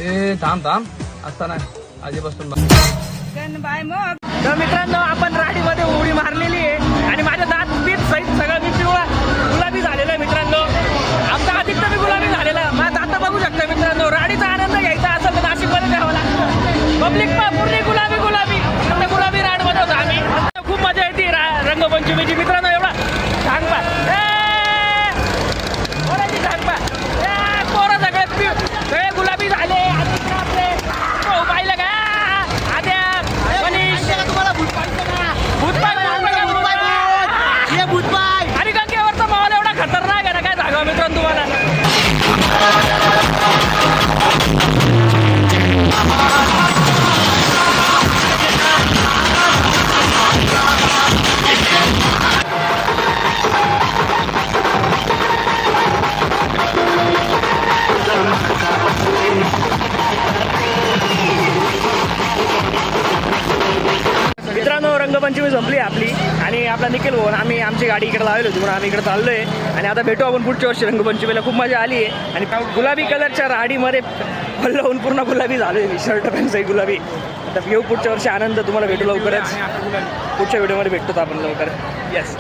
ए थांब असता नाही आधीपासून. तर मित्रांनो आपण राडीमध्ये उडी मारलेली आहे आणि माझ्या दात बीत सहित सगळं मी पिवळा गुलाबी झालेलं आहे मित्रांनो. आमचा अधिक तर मी गुलाबी झालेला. माझा दात बघू शकता मित्रांनो. राडीचा आनंद घ्यायचा असेल तर नाशिकमध्ये घ्यावं लागतं. पब्लिक पूर्ण गुलाबी गुलाबी आता गुलाबी राडमध्ये होतो आम्ही. खूप मजा येते रंगपंचमीची मित्रांनो. एवढा सांगपा सांगपा पोरं सगळे गुलाबी झाले. आपले पाहिलं का आणि गंगेवरचा माहोल एवढा खतरनाक आहे ना काय सांगावं मित्रांनो तुम्हाला. मित्रांनो रंगपंचमी संपली आपली आणि आपला निखिल भाऊ आम्ही आमची गाडी इकडे लावली होती म्हणून आम्ही इकडे चाललोय. आणि आता भेटू आपण पुढच्या वर्षी रंगपंचमीला. खूप मजा आली आहे आणि गुलाबी कलरच्या राडीमध्ये भल्ल होऊन पूर्ण गुलाबी झालोय मी. शर्ट पॅन्टही गुलाबी. आता घेऊ पुढच्या वर्षी आनंद. तुम्हाला भेटू लवकरच. पुढच्या व्हिडिओमध्ये भेटतो आपण लवकर. येस.